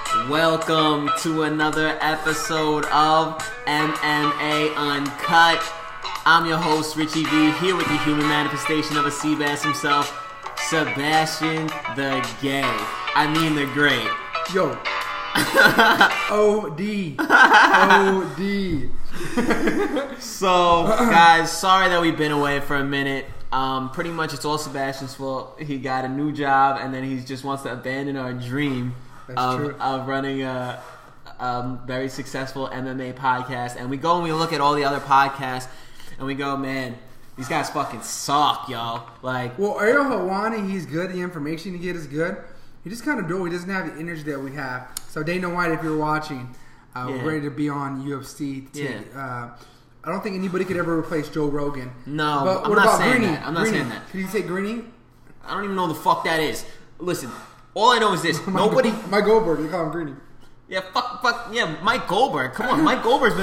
Welcome to another episode of MMA Uncut. I'm your host, Richie V, here with the human manifestation of a Sebas himself, Sebastian the Gay. I mean the Great. Yo. O.D. So, guys, sorry that we've been away for a minute. Pretty much it's all Sebastian's fault. He got a new job and then he just wants to abandon our dream of running a very successful MMA podcast. And we go and we look at all the other podcasts and we go, man, these guys fucking suck, y'all. Like, well, Ariel Helwani, he's good. The information he gets is good. He just kind of dull. He doesn't have the energy that we have. So Dana White, if you're watching, we're ready to be on UFC. I don't think anybody could ever replace Joe Rogan. No, but I'm what not about saying Greeny? that. I'm not saying that. Can you say Greeny? I don't even know what the fuck that is. Listen, all I know is this. Nobody... Mike Goldberg, they call him Greeny. Yeah, fuck, yeah, Mike Goldberg. Come on, Mike Goldberg's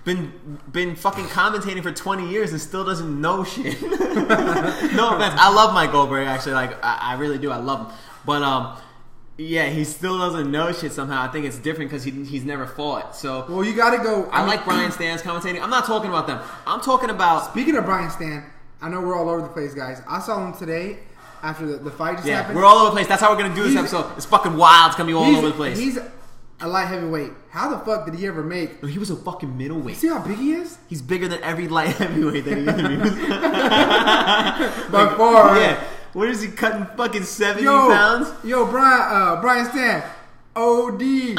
been fucking commentating for 20 years and still doesn't know shit. No offense. I love Mike Goldberg, actually. Like, I really do. I love him. But, yeah, he still doesn't know shit somehow. I think it's different because he's never fought. So, well, you got to go. I like Brian Stan's commentating. I'm not talking about them. I'm talking about... Speaking of Brian Stan, I know we're all over the place, guys. I saw him today after the fight just happened. We're all over the place. That's how we're going to do this episode. It's fucking wild. It's going to be all over the place. He's a light heavyweight. How the fuck did he ever make... He was a fucking middleweight. You see how big he is? He's bigger than every light heavyweight that he interviews. By far. Yeah. What is he cutting? Fucking 70 pounds? Yo, Brian Stan. O.D.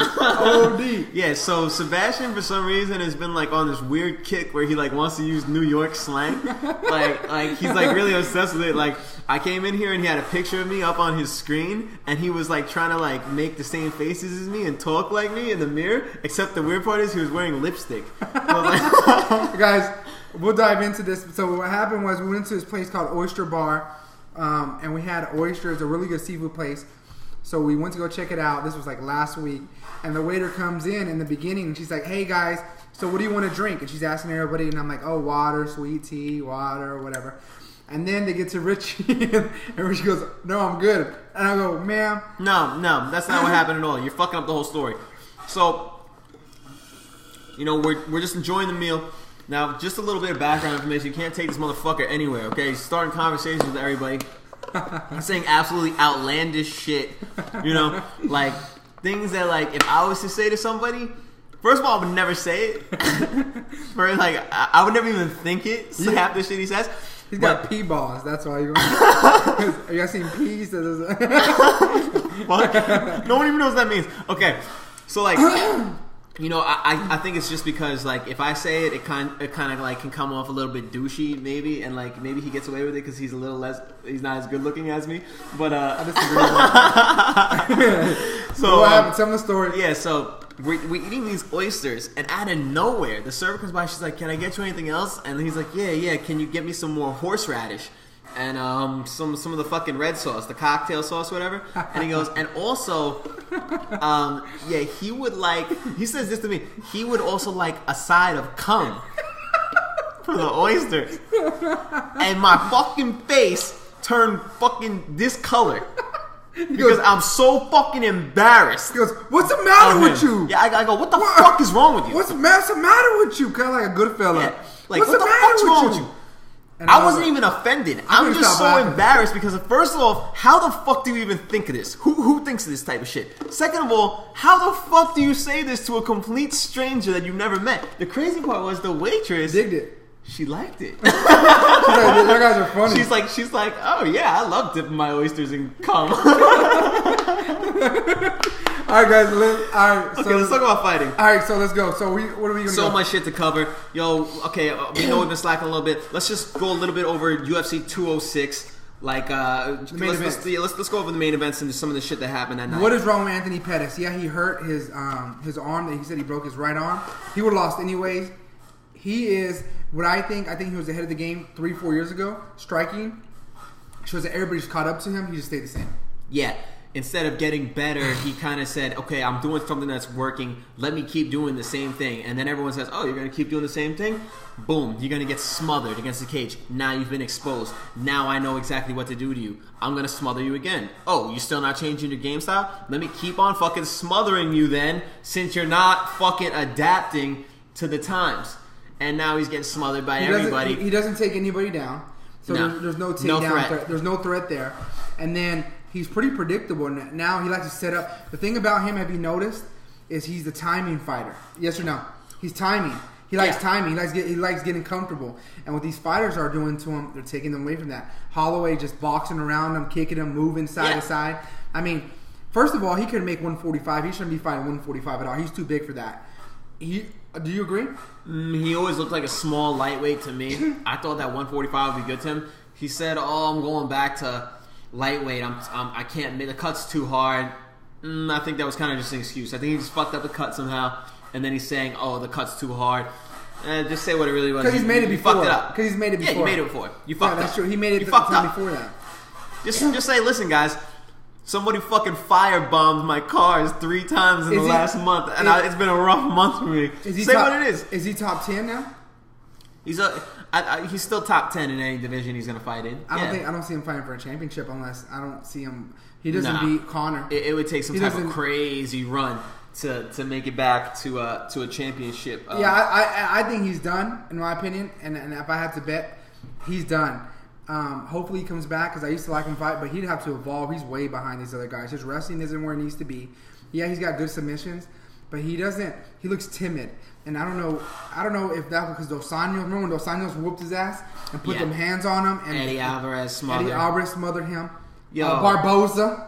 Yeah, so Sebastian for some reason has been like on this weird kick where he like wants to use New York slang. like he's like really obsessed with it. Like, I came in here and he had a picture of me up on his screen and he was like trying to like make the same faces as me and talk like me in the mirror, except the weird part is he was wearing lipstick. I was like, guys, we'll dive into this. So what happened was we went to this place called Oyster Bar, and we had oysters, a really good seafood place. So we went to go check it out. This was like last week. And the waiter comes in the beginning and she's like, hey guys, so what do you want to drink? And she's asking everybody and I'm like, oh, water, sweet tea, water, whatever. And then they get to Richie and Richie goes, no, I'm good. And I go, ma'am. No, that's not what happened at all. You're fucking up the whole story. So, you know, we're just enjoying the meal. Now, just a little bit of background information. You can't take this motherfucker anywhere, okay? He's starting conversations with everybody. He's saying absolutely outlandish shit, you know, like things that like if I was to say to somebody, first of all, I would never say it. For like, I would never even think it. So half the shit he says. He's got pee balls. That's why you're going. Have you guys seen peas? What? No one even knows what that means. Okay, so like. You know, I think it's just because like if I say it, it kind of like can come off a little bit douchey maybe, and like maybe he gets away with it because he's he's not as good looking as me. But I disagree with that. So what happened? Tell me the story. Yeah, so we're eating these oysters, and out of nowhere, the server comes by. She's like, "Can I get you anything else?" And he's like, "Yeah. Can you get me some more horseradish?" And some of the fucking red sauce, the cocktail sauce, whatever. And he goes, and also, he would like. He says this to me. He would also like a side of cum for the oysters. And my fucking face turned fucking this color because I'm so fucking embarrassed. He goes, "What's the matter with you?" Yeah, I go, "What the fuck is wrong with you? What's the matter with you?" Kind of like a good fella. Yeah. Like, what the fuck's wrong with you? And I wasn't even offended. I'm just so embarrassed because, first of all, how the fuck do you even think of this? Who thinks of this type of shit? Second of all, how the fuck do you say this to a complete stranger that you've never met? The crazy part was the waitress digged it. She liked it. She's like, "You guys are funny." She's like, "Oh yeah, I love dipping my oysters in cum." All right, guys. Let's talk about fighting. All right, so let's go. So what are we going to So much shit to cover. Yo, okay, we know we've been slacking a little bit. Let's just go a little bit over UFC 206. Like, let's go over the main events and some of the shit that happened that night. What is wrong with Anthony Pettis? Yeah, he hurt his arm. He said he broke his right arm. He would have lost anyways. He is what I think he was ahead of the game 3-4 years ago. Striking shows that everybody's caught up to him. He just stayed the same. Yeah. instead of getting better, he kind of said, okay, I'm doing something that's working. Let me keep doing the same thing. And then everyone says, oh, you're going to keep doing the same thing? Boom. You're going to get smothered against the cage. Now you've been exposed. Now I know exactly what to do to you. I'm going to smother you again. Oh, you're still not changing your game style? Let me keep on fucking smothering you then, since you're not fucking adapting to the times. And now he's getting smothered by everybody. He doesn't take anybody down. So there's no takedown threat. There's no threat there. And then he's pretty predictable. Now he likes to set up. The thing about him, have you noticed, is he's the timing fighter. Yes or no? He's timing. He likes timing. He likes getting comfortable. And what these fighters are doing to him, they're taking them away from that. Holloway just boxing around him, kicking him, moving side to side. I mean, first of all, he could make 145. He shouldn't be fighting 145 at all. He's too big for that. Do you agree? He always looked like a small lightweight to me. I thought that 145 would be good to him. He said, "Oh, I'm going back to lightweight. I can't make the cut's too hard." I think that was kind of just an excuse. I think he just fucked up the cut somehow, and then he's saying, "Oh, the cut's too hard." Just say what it really was. Because he's made it before. Fucked it up. Because he's made it before. Yeah, you made it before. You fucked up. That's true. He made it fucked up before that. Just say, listen, guys. Somebody fucking firebombed my cars 3 times in the last month, and it's been a rough month for me. Say what it is. Is he top 10 now? He's still top 10 in any division he's gonna fight in. I don't see him fighting for a championship unless I don't see him. He doesn't beat Conor. It would take some type of crazy run to make it back to a championship. I think he's done in my opinion, and if I had to bet, he's done. Hopefully he comes back because I used to like him fight, but he'd have to evolve. He's way behind these other guys. His wrestling isn't where it needs to be. Yeah, he's got good submissions, but he doesn't. He looks timid, and I don't know if that was because Dos Anjos. Remember when Dos Anjos whooped his ass and put them hands on him? And Eddie Alvarez smothered him. Yo, Barboza.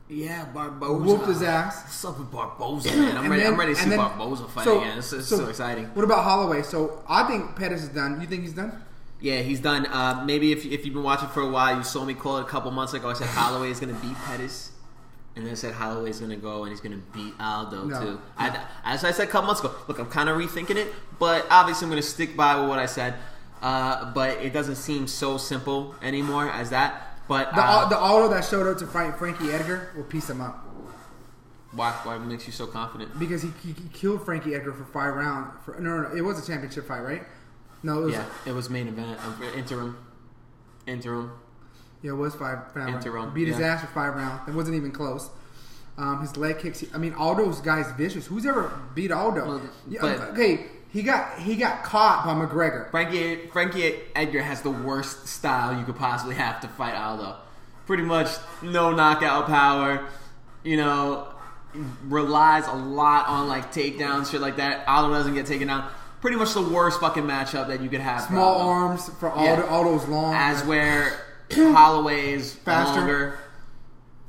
Yeah, Barboza whooped his ass. What's up with Barboza, man? I'm ready to see Barboza fight again. It's so exciting. What about Holloway? So I think Pettis is done. You think he's done? Yeah, he's done. Maybe if you've been watching for a while, you saw me call it a couple months ago. I said Holloway is going to beat Pettis, and then I said Holloway is going to go and he's going to beat Aldo too. As I said a couple months ago, look, I'm kind of rethinking it, but obviously I'm going to stick by with what I said. But it doesn't seem so simple anymore as that. But the Aldo that showed up to fight Frankie Edgar will piece him up. Why? Why makes you so confident? Because he killed Frankie Edgar for 5 rounds. No, it was a championship fight, right? No, it was main event, interim. Yeah, it was 5 rounds. Interim. Beat his ass for 5 rounds. It wasn't even close. His leg kicks. I mean, Aldo's guy's vicious. Who's ever beat Aldo? Okay, he got caught by McGregor. Frankie Edgar has the worst style you could possibly have to fight Aldo. Pretty much no knockout power. You know, relies a lot on like takedowns, shit like that. Aldo doesn't get taken down. Pretty much the worst fucking matchup that you could have. Small arms for Aldo. Aldo's long. As where Holloway is faster.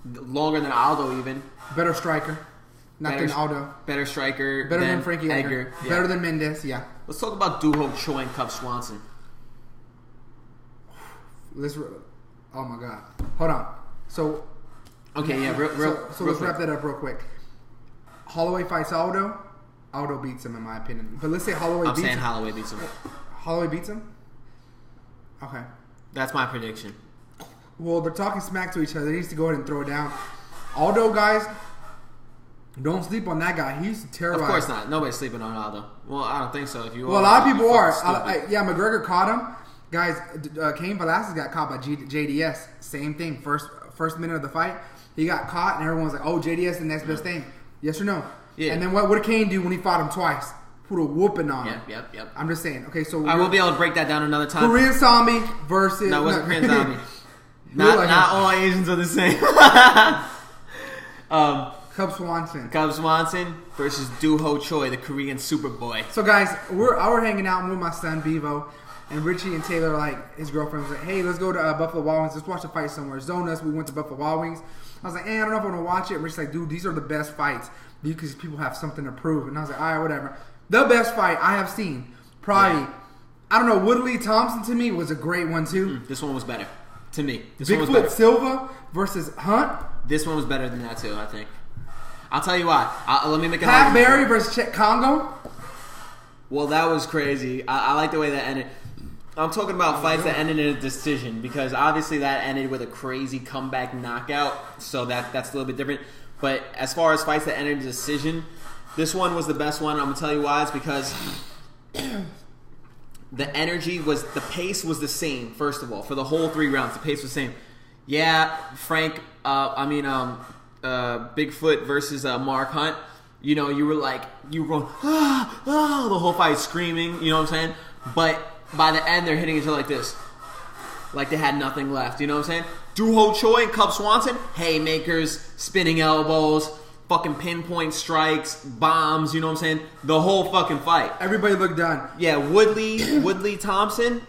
Longer than Aldo even. Better striker. Not than Aldo. Better striker. Better than Frankie Edgar. Yeah. Better than Mendes, yeah. Let's talk about Duho Choi and Cub Swanson. Oh my God. Hold on. So. Okay, yeah, So let's wrap that up real quick. Holloway fights Aldo. Aldo beats him, in my opinion. But let's say Holloway beats him. I'm saying Holloway beats him. Holloway beats him? Okay. That's my prediction. Well, they're talking smack to each other. They need to go ahead and throw it down. Aldo, guys, don't sleep on that guy. He's terrorized. Of course not. Nobody's sleeping on Aldo. Well, I don't think so. If you a lot of people are. McGregor caught him. Guys, Cain Velasquez got caught by JDS. Same thing. First minute of the fight, he got caught, and everyone's like, oh, JDS the next best thing. Yes or no? Yeah. And then what did Cain do when he fought him twice? Put a whooping on him. Yep. I'm just saying. Okay, so I will be able to break that down another time. Korean Zombie versus... No, it wasn't Korean Zombie. Not all Asians are the same. Cub Swanson. Cub Swanson versus Duho Choi, the Korean Superboy. So guys, we're hanging out with my son Bevo, and Richie and Taylor, like his girlfriend, was like, hey, let's go to Buffalo Wild Wings. Let's watch the fight somewhere. Zone us. We went to Buffalo Wild Wings. I was like, I don't know if I want to watch it. And Richie's like, dude, these are the best fights because people have something to prove. And I was like, all right, whatever. The best fight I have seen, probably, I don't know, Woodley Thompson to me was a great one too. This one was better to me. Bigfoot Silva versus Hunt. This one was better than that too, I think. I'll tell you why. Let me make an Pat Barry versus Chet Congo. Well, that was crazy. I like the way that ended. I'm talking about fights that ended in a decision, because obviously that ended with a crazy comeback knockout, so that's a little bit different. But as far as fights that ended in a decision, this one was the best one. I'm going to tell you why. It's because the pace was the same, first of all. For the whole 3 rounds, the pace was the same. Yeah, Bigfoot versus Mark Hunt. You know, you were going, the whole fight screaming, you know what I'm saying? But by the end, they're hitting each other like this. Like they had nothing left, you know what I'm saying? Drew Ho Choi and Cub Swanson, haymakers, spinning elbows, fucking pinpoint strikes, bombs, you know what I'm saying? The whole fucking fight. Everybody looked done. Yeah, Woodley Thompson,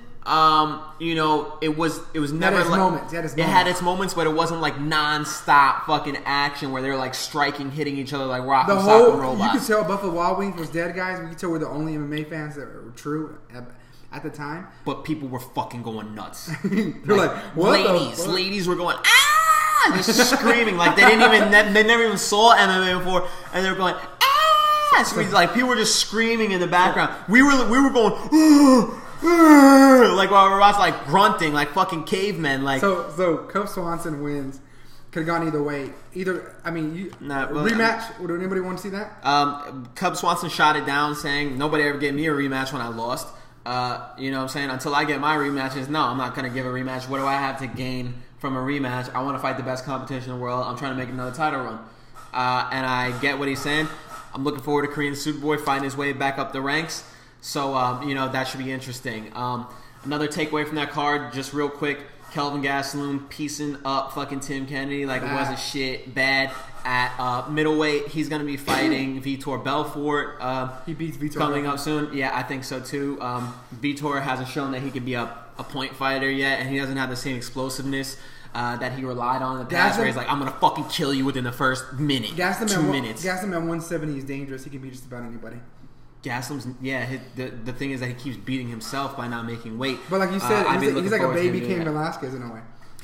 you know, it was never like moments. It had its moments, but it wasn't like non-stop fucking action where they were like striking, hitting each other like rock and sock and robots. You could tell Buffalo Wild Wings was dead, guys. We could tell we're the only MMA fans that were true at the time. But people were fucking going nuts. They're like, what ladies were going, ah, just screaming like they never even saw MMA before, and they were going, ah. So like people were just screaming in the background. We were going, like while we were watching, like grunting like fucking cavemen. Like so Cub Swanson wins. Could have gone either way. Rematch. Would anybody want to see that? Cub Swanson shot it down, saying nobody ever gave me a rematch when I lost. You know what I'm saying? Until I get my rematches, no, I'm not going to give a rematch. What do I have to gain from a rematch? I want to fight the best competition in the world. I'm trying to make another title run. And I get what he's saying. I'm looking forward to Korean Superboy fighting his way back up the ranks. So, you know, that should be interesting. Another takeaway from that card, just real quick, Kelvin Gastelum piecing up fucking Tim Kennedy like it wasn't shit. Bad. At middleweight, he's going to be fighting Vitor Belfort. He beats Vitor coming up soon. Yeah, I think so too. Vitor hasn't shown that he can be a point fighter yet, and he doesn't have the same explosiveness that he relied on in the past, where he's like, I'm going to fucking kill you within the first minute, 2 minutes. Gastelum at 170 is dangerous. He can beat just about anybody. Gastelum's, the thing is that he keeps beating himself by not making weight. But like you said, he's like a baby Cain Velasquez in a way.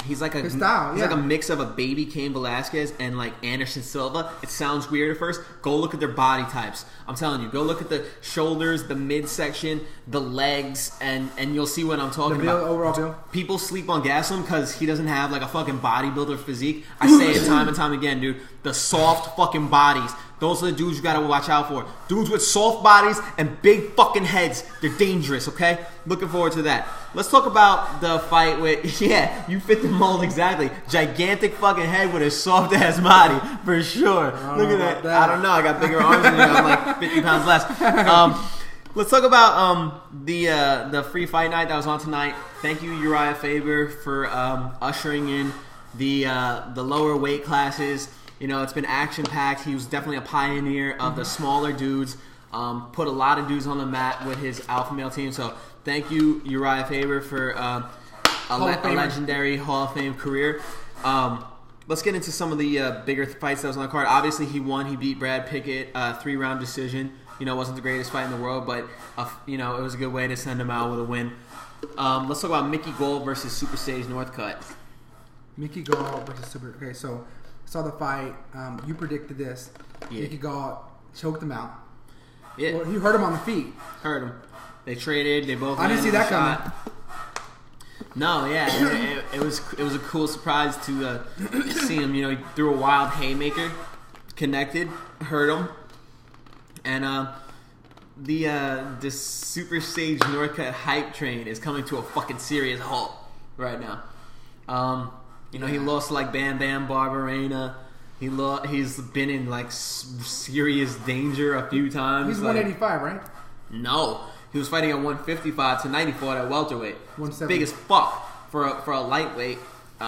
He's like His style, like a mix of a baby Cain Velasquez and like Anderson Silva. It sounds weird at first. Go look at their body types. I'm telling you, go look at the shoulders, the midsection, the legs, and you'll see what I'm talking about. Overall build. People sleep on Gastelum because he doesn't have like a fucking bodybuilder physique. I say it time and time again, dude. The soft fucking bodies. Those are the dudes you gotta watch out for. Dudes with soft bodies and big fucking heads. They're dangerous, okay? Looking forward to that. Let's talk about the fight with, you fit the mold exactly. Gigantic fucking head with a soft ass body, for sure. Look at that. I don't know. I got bigger arms than you. I'm like 50 pounds less. Let's talk about the free fight night that was on tonight. Thank you, Uriah Faber, for ushering in the lower weight classes. You know, it's been action-packed. He was definitely a pioneer of the smaller dudes. Put a lot of dudes on the mat with his alpha male team. So thank you, Uriah Faber, for a legendary Hall of Fame career. Let's get into some of the bigger fights that was on the card. Obviously, he won. He beat Brad Pickett, 3-round decision. You know, it wasn't the greatest fight in the world, but, you know, it was a good way to send him out with a win. Let's talk about Mickey Gall versus Super Sage Northcutt. Mickey Gall versus Super... Okay, so... Saw the fight. You predicted this. Yeah. Mickey Gall choked him out. Yeah. Well, you heard him on the feet. Heard him. They traded. They both. I didn't see that coming. No, yeah, it was a cool surprise to see him. You know, he threw a wild haymaker, connected, hurt him, and the Super Sage Northcutt hype train is coming to a fucking serious halt right now. You know, he lost like Bam Bam Barberena. He's been in like serious danger a few times. He's 185, right? No, he was fighting at 155 tonight. He fought at welterweight. 170. Big as fuck for a lightweight.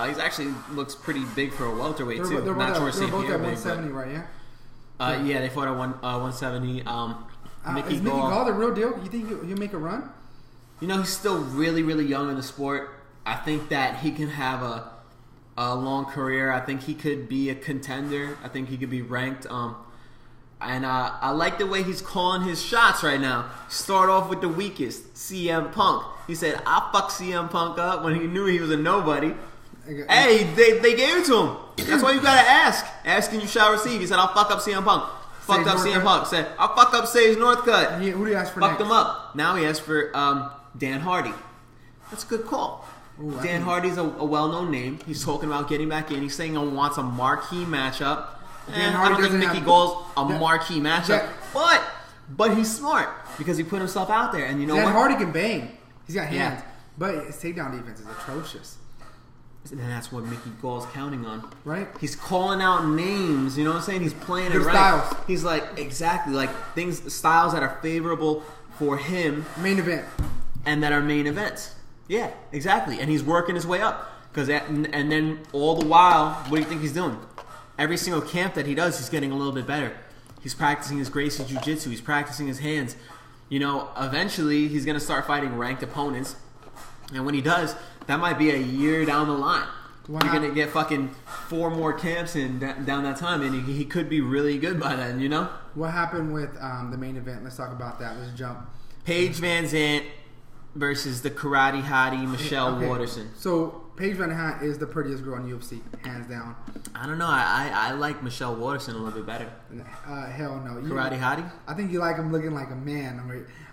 He's actually looks pretty big for a welterweight too. They're both at 170, right? Yeah. Yeah, they fought at 170. Is Mickey Gall the real deal? You think he'll make a run? You know, he's still really, really young in the sport. I think that he can have a long career. I think he could be a contender. I think he could be ranked. And I like the way he's calling his shots right now. Start off with the weakest, CM Punk. He said, "I'll fuck CM Punk up" when he knew he was a nobody. Hey, they gave it to him. That's why you gotta ask. Ask and you shall receive. He said, "I'll fuck up CM Punk." Fucked up CM Punk. Said, "I'll fuck up Sage Northcutt." Who do you ask for Fucked next? him up. Now he asked for Dan Hardy. That's a good call. Ooh, Dan Hardy's a well-known name. He's talking about getting back in. He's saying he wants a marquee matchup. I don't think Mickey Gall's a marquee matchup. But he's smart because he put himself out there. And you know what? Dan Hardy can bang. He's got hands. But his takedown defense is atrocious. And that's what Mickey Gall's counting on. Right. He's calling out names. You know what I'm saying? He's playing it right. Styles. He's like, exactly. Like, styles that are favorable for him. Main event. And that are main events. Yeah, exactly. And he's working his way up. And then all the while, what do you think he's doing? Every single camp that he does, he's getting a little bit better. He's practicing his Gracie Jiu-Jitsu. He's practicing his hands. You know, eventually, he's going to start fighting ranked opponents. And when he does, that might be a year down the line. Wow. You're going to get fucking 4 more camps in down that time, and he could be really good by then, you know? What happened with the main event? Let's talk about that. Let's jump. Paige Van Zandt versus the Karate Hotiie, Michelle Waterson. So, Paige Van Zandt is the prettiest girl in UFC, hands down. I don't know. I like Michelle Waterson a little bit better. Hell no. Karate Hotiie? I think you like him looking like a man.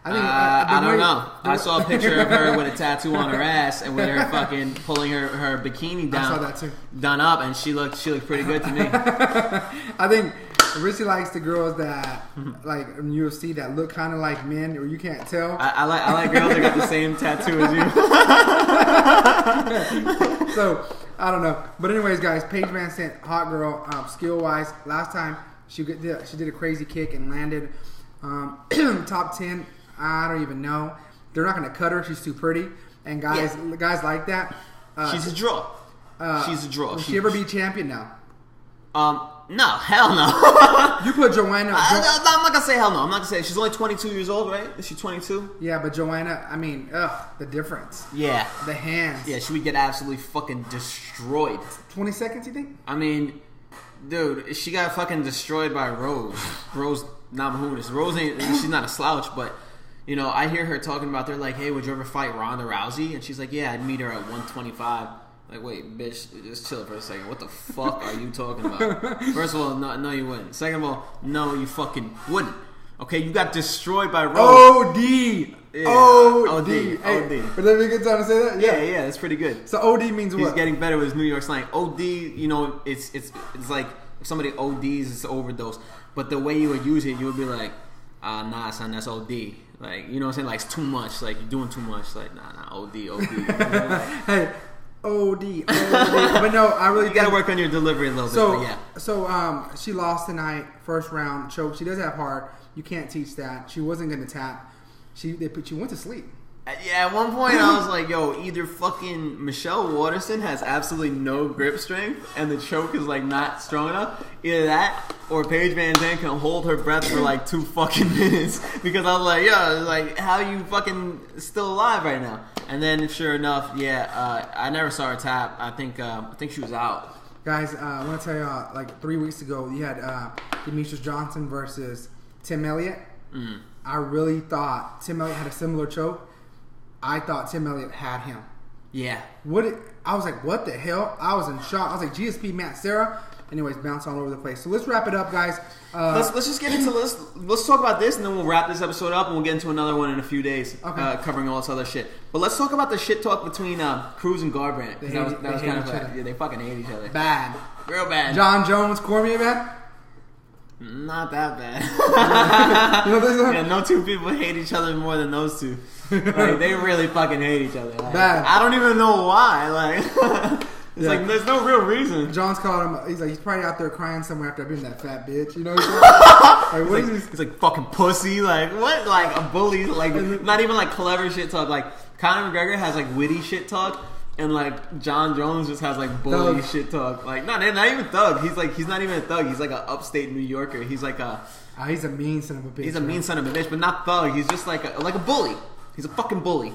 I don't know. I saw a picture of her with a tattoo on her ass and with her fucking pulling her bikini down. I saw that too. Done up, and she looked pretty good to me. I think Richie likes the girls that like in UFC that look kind of like men, or you can't tell. I like girls that got the same tattoo as you. So I don't know, but anyways, guys, Paige Van Zandt, hot girl, skill wise. Last time she did a crazy kick and landed top 10. I don't even know. They're not going to cut her. She's too pretty, and guys like that. She's a draw. She's a draw. Will she ever be champion now? No, hell no. You put Joanna. I'm not gonna say hell no. I'm not gonna say she's only 22 years old, right? Is she 22? Yeah, but Joanna. I mean, the difference. Yeah. The hands. Yeah, she would get absolutely fucking destroyed. 20 seconds, you think? I mean, dude, she got fucking destroyed by Rose. Rose Namajunas. Rose ain't. She's not a slouch, but. You know, I hear her talking about, they're like, hey, would you ever fight Ronda Rousey? And she's like, yeah, I'd meet her at 125. Like, wait, bitch, just chill for a second. What the fuck are you talking about? First of all, no, you wouldn't. Second of all, no, you fucking wouldn't. Okay, you got destroyed by Rose. O.D. Yeah. OD. OD. Would that be a good time to say that? Yeah, that's pretty good. So OD means what? He's getting better with his New York slang. OD, you know, it's like if somebody ODs, it's overdose. But the way you would use it, you would be like, nah, son, that's OD. Like, you know what I'm saying? Like, it's too much. Like, you're doing too much. Like, nah, OD. You know, like, hey, OD. But no, I really you got to work on your delivery a little bit. But yeah. So, she lost tonight, first round choke. She does have heart. You can't teach that. She wasn't going to tap. She went to sleep. Yeah, at one point I was like, yo, either fucking Michelle Waterson has absolutely no grip strength and the choke is like not strong enough. Either that or Paige Van Zandt can hold her breath for like 2 fucking minutes. Because I was like, yo, like, how are you fucking still alive right now? And then sure enough, I never saw her tap. I think she was out. Guys, I want to tell y'all, like 3 weeks ago, you had Demetrius Johnson versus Tim Elliott. Mm. I really thought Tim Elliott had a similar choke. I thought Tim Elliott had him. Yeah. I was like, what the hell? I was in shock. I was like, GSP, Matt, Sarah. Anyways, bounce all over the place. So let's wrap it up, guys. Let's just get into let's talk about this, and then we'll wrap this episode up, and we'll get into another one in a few days, covering all this other shit. But let's talk about the shit talk between Cruz and Garbrandt. They fucking hate each other. Bad. Real bad. John Jones, Cormier, man? Not that bad. You know this one? Yeah, no two people hate each other more than those two. Like, they really fucking hate each other. Like, bad. I don't even know why. Like, it's like there's no real reason. John's called him. He's probably out there crying somewhere after being that fat bitch. You know what I'm saying? Like, he's like fucking pussy. Like what? Like a bully. Like not even like clever shit talk. Like Conor McGregor has like witty shit talk. And like John Jones just has like bully shit talk. Like not even thug. He's not even a thug. He's like an upstate New Yorker. He's like he's a mean son of a bitch. He's a mean son of a bitch, but not thug. He's just like a bully. He's a fucking bully.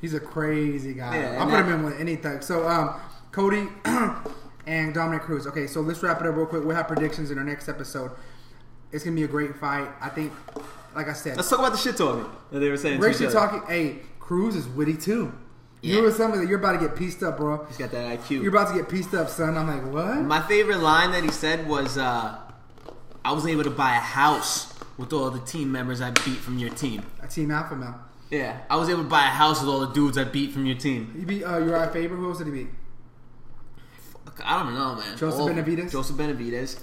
He's a crazy guy. Yeah, I'll put him in with any thug. So Cody and Dominic Cruz. Okay, so let's wrap it up real quick. We'll have predictions in our next episode. It's gonna be a great fight. I think, like I said, let's talk about the shit talking that they were saying. We're actually talking. Hey, Cruz is witty too. Yeah. You know something that you're about to get pieced up, bro. He's got that IQ. You're about to get pieced up, son. I'm like, what? My favorite line that he said was, I was able to buy a house with all the team members I beat from your team. A team alpha male. Yeah, I was able to buy a house with all the dudes I beat from your team. He beat Uriah Faber. Who else did he beat? Fuck, I don't know, man. Joseph Benavidez. Joseph Benavidez.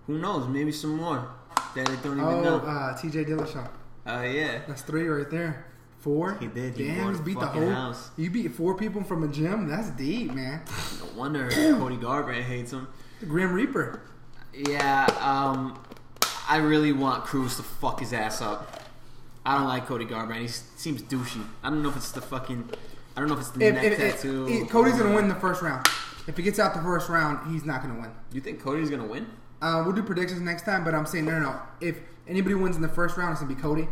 Who knows? Maybe some more that I don't even know. TJ Dillashaw. Yeah. That's 3 right there. 4. He did. Damn, he beat the whole house. You beat 4 people from a gym. That's deep, man. No wonder Cody Garbrandt hates him. The Grim Reaper. Yeah. I really want Cruz to fuck his ass up. I don't like Cody Garbrandt. He seems douchey. I don't know if it's the fucking. I don't know if it's the neck tattoo. Cody's gonna win the first round. If he gets out the first round, he's not gonna win. You think Cody's gonna win? We'll do predictions next time, but I'm saying no. If anybody wins in the first round, it's gonna be Cody.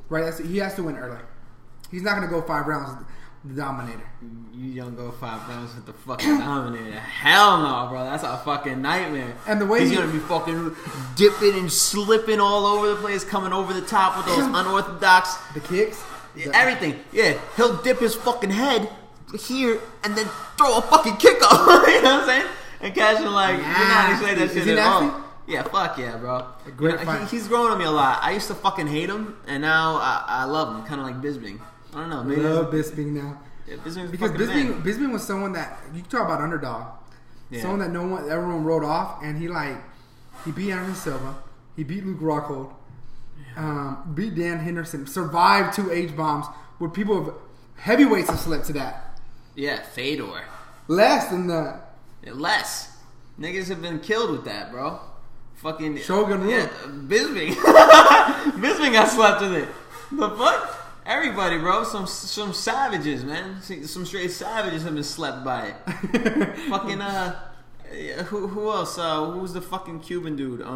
Right? He has to win early. He's not gonna go 5 rounds. The Dominator. You don't go 5 rounds with the fucking Dominator. Hell no, bro. That's a fucking nightmare. And the way he's gonna be fucking dipping and slipping all over the place, coming over the top with those unorthodox the kicks, everything. Yeah, he'll dip his fucking head here and then throw a fucking kick up. You know what I'm saying? And catch him like you're not explaining that shit at all. Yeah, fuck yeah, bro. He's growing on me a lot. I used to fucking hate him, and now I love him. Kind of like Bisping. I don't know. Maybe love Bisping now. Yeah, because Bisping was someone that you talk about underdog. Yeah. Someone that everyone wrote off, and he beat Anderson Silva, he beat Luke Rockhold, beat Dan Henderson, survived 2 H-bombs where people have heavyweights have slipped to that. Yeah, Fedor. Less than that. Yeah, less. Niggas have been killed with that, bro. Fucking Shogun Rule. Yeah, Bisping. Bisping got slept with it. The fuck? Everybody, bro. Some savages, man. Some straight savages have been slept by it. Fucking who else? Who was the fucking Cuban dude?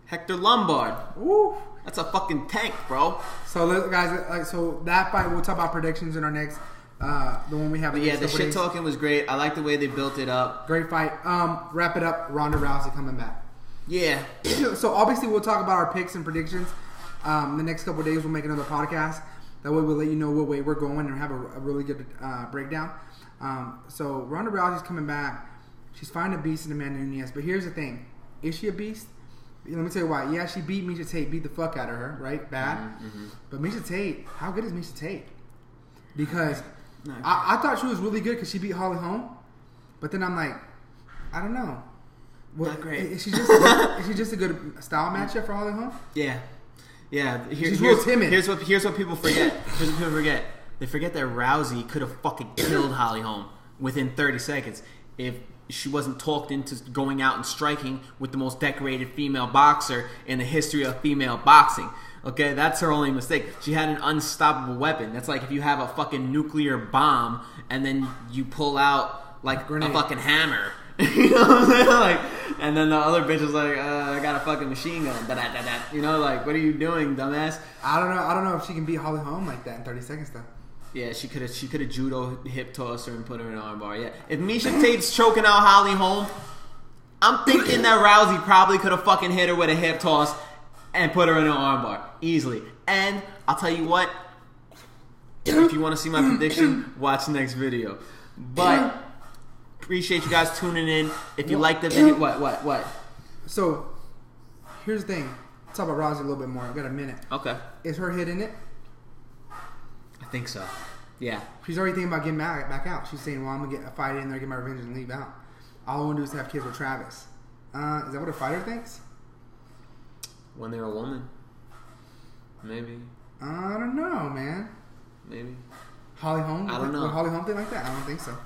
Hector Lombard. Woo. That's a fucking tank, bro. So guys, so that fight, we'll talk about predictions in our next the one we have. But yeah, the shit talking was great. I like the way they built it up. Great fight. Wrap it up. Ronda Rousey coming back. Yeah. So obviously we'll talk about our picks and predictions. The next couple of days we'll make another podcast. That way we'll let you know what way we're going and have a really good breakdown. So Ronda Rousey's coming back. She's fighting a beast in Amanda Nunes. But here's the thing. Is she a beast? Let me tell you why. Yeah, she beat Miesha Tate. Beat the fuck out of her. Right? Bad. Mm-hmm. But Miesha Tate, how good is Miesha Tate? Because I thought she was really good because she beat Holly Holm. But then I'm like, I don't know. Not great. Is she just a good style matchup for Holly Holm? Yeah. Yeah, she's real timid. Here's what people forget. They forget that Rousey could have fucking killed Holly Holm within 30 seconds if she wasn't talked into going out and striking with the most decorated female boxer in the history of female boxing. Okay, that's her only mistake. She had an unstoppable weapon. That's like if you have a fucking nuclear bomb and then you pull out like a fucking hammer. You know what I'm saying? Like, and then the other bitch was like, I got a fucking machine gun. Da-da-da-da. You know, like, what are you doing, dumbass? I don't know if she can beat Holly Holm like that in 30 seconds, though. Yeah, she could have judo hip tossed her and put her in an armbar. Yeah, if Miesha Tate's choking out Holly Holm, I'm thinking that Rousey probably could have fucking hit her with a hip toss and put her in an armbar easily. And I'll tell you what, if you want to see my prediction, watch the next video. But appreciate you guys tuning in. If you like the video, what? So, here's the thing. Let's talk about Rousey a little bit more. I've got a minute. Okay. Is her hit in it? I think so. Yeah. She's already thinking about getting back out. She's saying, well, I'm going to get a fight in there, get my revenge, and leave out. All I want to do is have kids with Travis. Is that what a fighter thinks? When they're a woman. Maybe. I don't know, man. Maybe. Holly Holm? I don't know. Would Holly Holm think like that? I don't think so.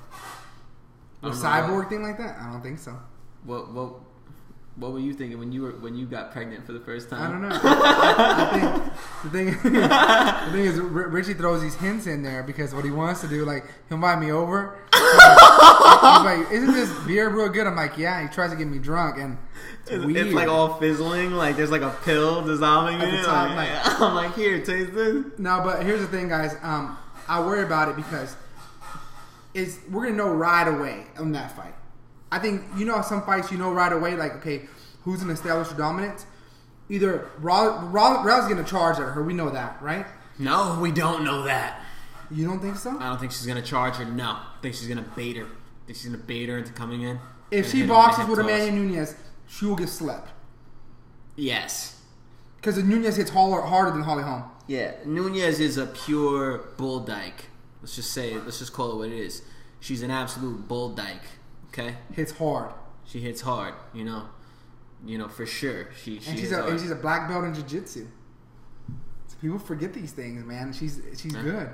Would Cyborg think like that? I don't think so. What were you thinking when you got pregnant for the first time? I don't know. I think the thing is Richie throws these hints in there because what he wants to do, like he'll invite me over. He's like, "Isn't this beer real good?" I'm like, "Yeah." He tries to get me drunk, and it's like all fizzling. Like there's like a pill dissolving in it. I'm like, "Here, taste this." No, but here's the thing, guys. I worry about it because we're gonna know right away on that fight. I think, some fights you know right away, like, okay, who's going to establish your dominance? Either Rousey's going to charge at her. We know that, right? No, we don't know that. You don't think so? I don't think she's going to charge her. No. I think she's going to bait her. I think she's going to bait her into coming in. If she boxes with Amanda Nunes, she will get slept. Yes. Because Nunez hits harder than Holly Holm. Yeah, Nunez is a pure bull dyke. Let's just call it what it is. She's an absolute bull dyke. Okay, hits hard. She hits hard. You know for sure. She's a black belt in jiu-jitsu. So people forget these things, man. She's good.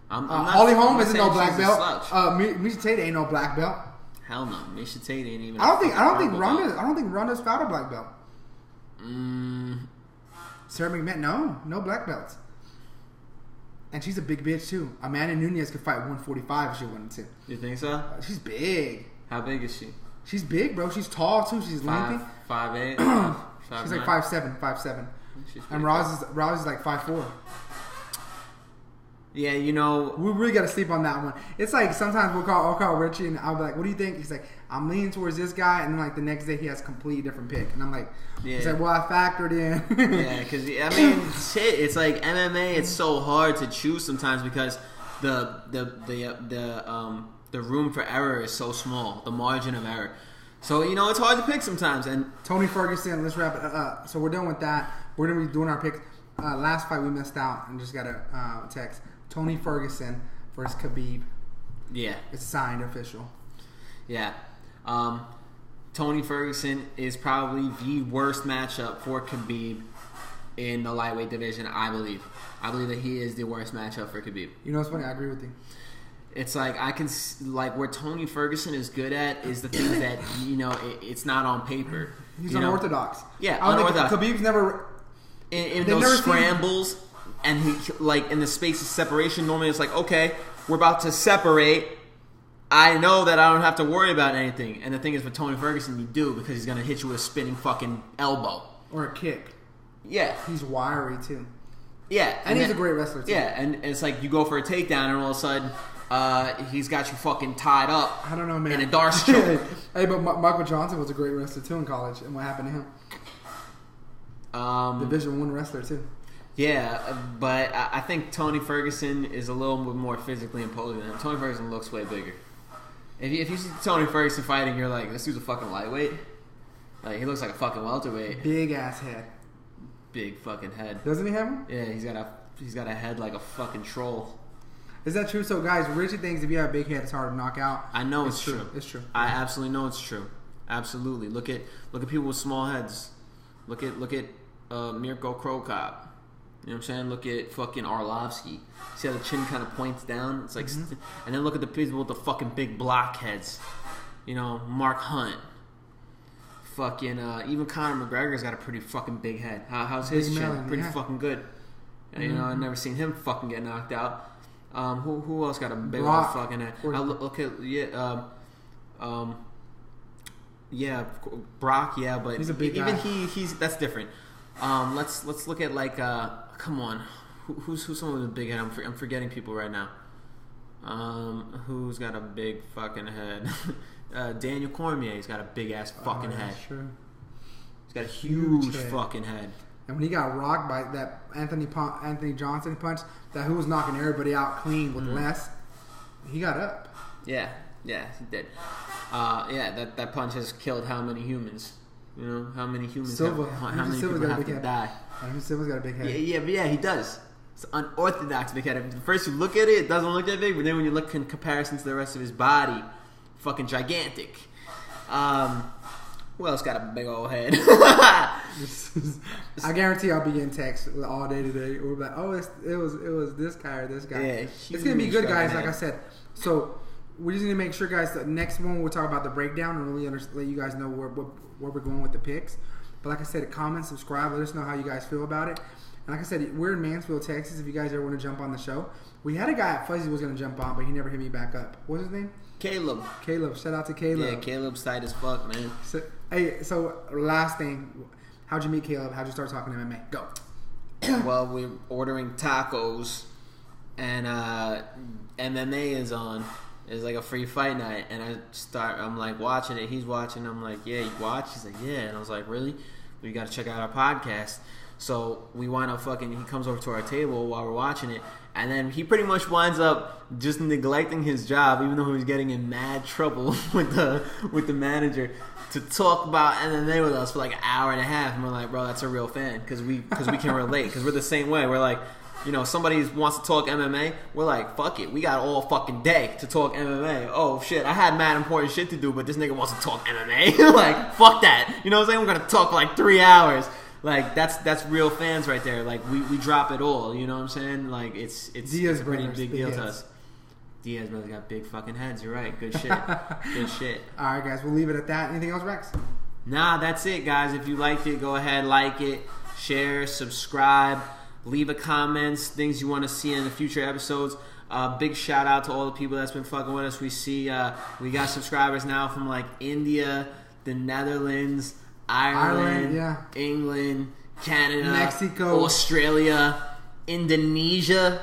Holly Holm isn't no black belt. Misha Tate ain't no black belt. Hell no, Misha Tate ain't even. I don't think Ronda's found a black belt. Sarah McMahon, no black belts. And she's a big bitch too. Amanda Nunez could fight 145 if she wanted to. You think so? She's big. How big is she? She's big, bro. She's tall too. She's lengthy. 5'8". She's like 5'7". And Rousey's like 5'4". Yeah, we really got to sleep on that one. It's like sometimes I'll call Richie and I'll be like, "What do you think?" He's like, "I'm leaning towards this guy," and then like the next day he has a completely different pick, and I'm like, yeah. He's like, "Well, I factored in." Yeah, because I mean, shit. It's like MMA. It's so hard to choose sometimes because the room for error is so small. The margin of error. So it's hard to pick sometimes. And Tony Ferguson. Let's wrap it up. So we're done with that. We're gonna be doing our picks. Last fight we missed out and just got a text. Tony Ferguson versus Khabib. Yeah. It's signed official. Yeah. Tony Ferguson is probably the worst matchup for Khabib in the lightweight division, I believe. I believe that he is the worst matchup for Khabib. You know what's funny? I agree with you. It's like where Tony Ferguson is good at is the things that, it's not on paper. He's unorthodox. Yeah, unorthodox. Khabib's never... In those scrambles... And he, like, in the space of separation, normally it's like, okay, we're about to separate. I know that I don't have to worry about anything. And the thing is, with Tony Ferguson, you do, because he's going to hit you with a spinning fucking elbow. Or a kick. Yeah. He's wiry, too. Yeah. And he's a great wrestler, too. Yeah, and it's like you go for a takedown, and all of a sudden, he's got you fucking tied up. I don't know, man. In a Darcy choke. Hey, but Michael Johnson was a great wrestler, too, in college. And what happened to him? Division I wrestler, too. Yeah, but I think Tony Ferguson is a little bit more physically imposing than him. Tony Ferguson looks way bigger. If you see Tony Ferguson fighting, you're like, this dude's a fucking lightweight. Like, he looks like a fucking welterweight. Big ass head. Big fucking head. Doesn't he have one? Yeah, he's got a head like a fucking troll. Is that true? So, guys, Richie thinks if you have a big head, it's hard to knock out. I know it's true. It's true. I absolutely know it's true. Absolutely. Look at people with small heads. Look at Mirko Cro Cop. You know what I'm saying? Look at fucking Arlovsky. See how the chin kind of points down? It's like, and then look at the people with the fucking big blockheads. Mark Hunt. Fucking even Conor McGregor's got a pretty fucking big head. How's his chin? Pretty fucking good. I've never seen him fucking get knocked out. Who else got a big old fucking head? Brock. Yeah, but he's a big even guy. he's that's different. Let's look at like come on, who's someone with a big head? I'm forgetting people right now. Who's got a big fucking head? Daniel Cormier. He's got a big ass fucking head. True. He's got a huge fucking head. And when he got rocked by that Anthony Johnson punch, that who was knocking everybody out clean with less, he got up. Yeah, he did. That punch has killed how many humans? How many humans how many people have to die? Silva's got a big head. Yeah, he does. It's unorthodox big head. First you look at it doesn't look that big, but then when you look in comparison to the rest of his body, fucking gigantic. Who else got a big old head? I guarantee I'll be getting texts all day today. We're like, oh, it was this guy or this guy. Yeah, it's gonna be good, guys. Like I said, so we just need to make sure, guys. The next one we'll talk about the breakdown and really let you guys know where we're going with the picks. But like I said, comment, subscribe, let us know how you guys feel about it. And like I said, we're in Mansfield, Texas. If you guys ever want to jump on the show, we had a guy at Fuzzy was going to jump on, but he never hit me back up. What's his name? Caleb. Shout out to Caleb. Yeah, Caleb's tight as fuck, man. So last thing, how'd you meet Caleb? How'd you start talking MMA? Go. Well, we're ordering tacos, and MMA is on. It's like a free fight night, and I'm like watching it. He's watching. I'm like, yeah, you watch? He's like, yeah. And I was like, really? Well, you got to check out our podcast. So we wind up he comes over to our table while we're watching it, and then he pretty much winds up just neglecting his job, even though he was getting in mad trouble with the manager, to talk about MMA with us for like an hour and a half. And we're like, bro, that's a real fan, because we can relate, because we're the same way. We're like, you know, somebody wants to talk MMA, we're like, fuck it, we got all fucking day to talk MMA. Oh shit, I had mad important shit to do, but this nigga wants to talk MMA. Like, fuck that. You know what I'm saying? We're gonna talk for like 3 hours. Like, that's real fans right there. Like, we drop it all. You know what I'm saying? Like, it's a pretty big deal to us. Diaz brothers got big fucking heads. You're right. Good shit. Good shit. All right, guys, we'll leave it at that. Anything else, Rex? Nah, that's it, guys. If you liked it, go ahead, like it, share, subscribe, leave a comments, things you want to see in the future episodes. Big shout out to all the people that's been fucking with us. We see we got subscribers now from like India, the Netherlands, Ireland, England, Canada, Mexico, Australia, Indonesia.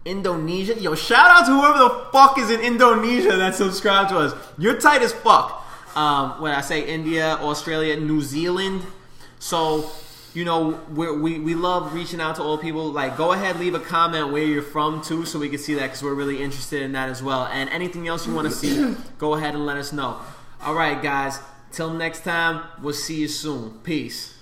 Yo, shout out to whoever the fuck is in Indonesia that subscribed to us. You're tight as fuck. When I say India, Australia, New Zealand. So, you know, we love reaching out to all people. Like, go ahead, leave a comment where you're from too, so we can see that, because we're really interested in that as well. And anything else you want to see, go ahead and let us know. All right, guys. Till next time, we'll see you soon. Peace.